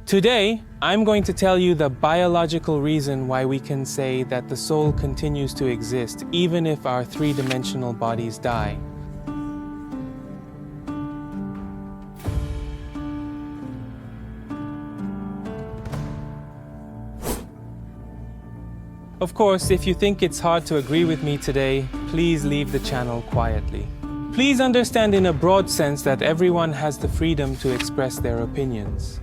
Today, I'm going to tell you the biological reason why we can say that the soul continues to exist even if our three-dimensional bodies die. Of course, if you think it's hard to agree with me today, please leave the channel quietly. Please understand in a broad sense that everyone has the freedom to express their opinions.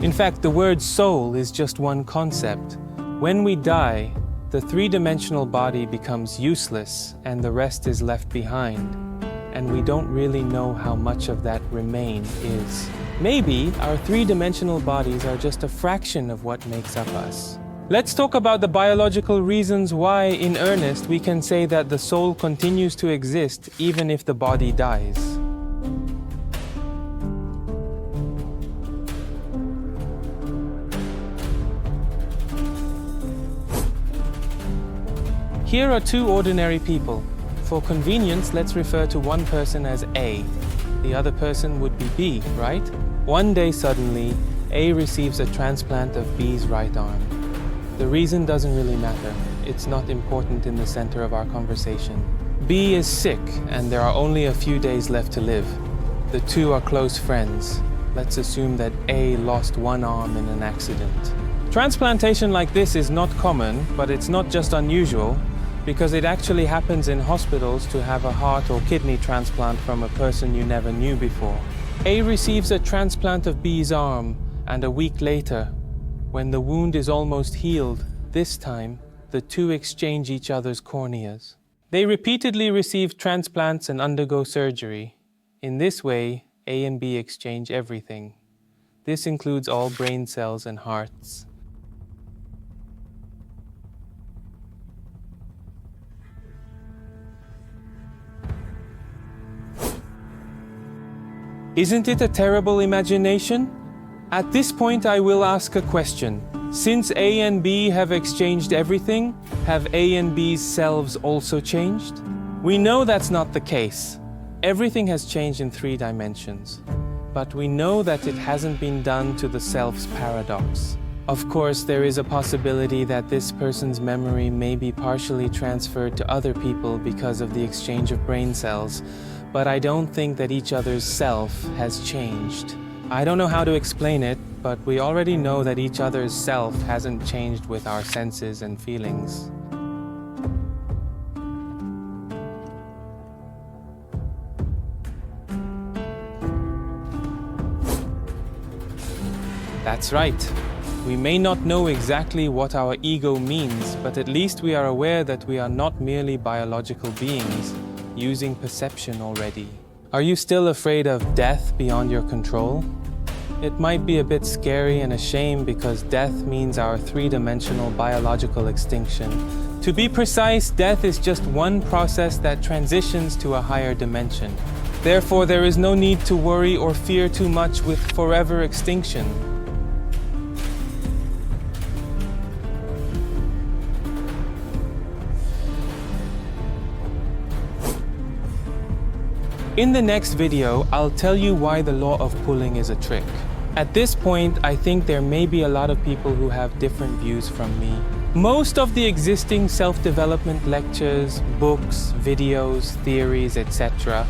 In fact, the word soul is just one concept. When we die, the three-dimensional body becomes useless and the rest is left behind. And we don't really know how much of that remain is. Maybe our three-dimensional bodies are just a fraction of what makes up us. Let's talk about the biological reasons why, in earnest, we can say that the soul continues to exist even if the body dies. Here are two ordinary people. For convenience, let's refer to one person as A. The other person would be B, right? One day suddenly, A receives a transplant of B's right arm. The reason doesn't really matter. It's not important in the center of our conversation. B is sick, and there are only a few days left to live. The two are close friends. Let's assume that A lost one arm in an accident. Transplantation like this is not common, but it's not just unusual, because it actually happens in hospitals to have a heart or kidney transplant from a person you never knew before. A receives a transplant of B's arm, and a week later, when the wound is almost healed, this time, the two exchange each other's corneas. They repeatedly receive transplants and undergo surgery. In this way, A and B exchange everything. This includes all brain cells and hearts. Isn't it a terrible imagination? At this point, I will ask a question. Since A and B have exchanged everything, have A and B's selves also changed? We know that's not the case. Everything has changed in 3 dimensions. But we know that it hasn't been done to the self's paradox. Of course, there is a possibility that this person's memory may be partially transferred to other people because of the exchange of brain cells, but I don't think that each other's self has changed. I don't know how to explain it, but we already know that each other's self hasn't changed with our senses and feelings. That's right. We may not know exactly what our ego means, but at least we are aware that we are not merely biological beings, using perception already. Are you still afraid of death beyond your control? It might be a bit scary and a shame because death means our three-dimensional biological extinction. To be precise, death is just one process that transitions to a higher dimension. Therefore, there is no need to worry or fear too much with forever extinction. In the next video, I'll tell you why the law of pulling is a trick. At this point, I think there may be a lot of people who have different views from me. Most of the existing self-development lectures, books, videos, theories, etc.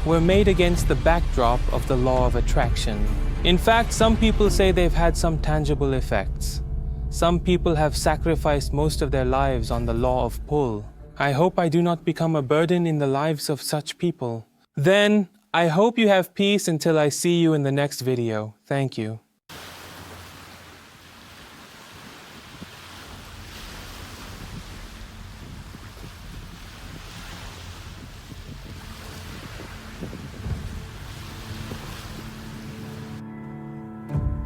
were made against the backdrop of the law of attraction. In fact, some people say they've had some tangible effects. Some people have sacrificed most of their lives on the law of pull. I hope I do not become a burden in the lives of such people. Then, I hope you have peace until I see you in the next video. Thank you.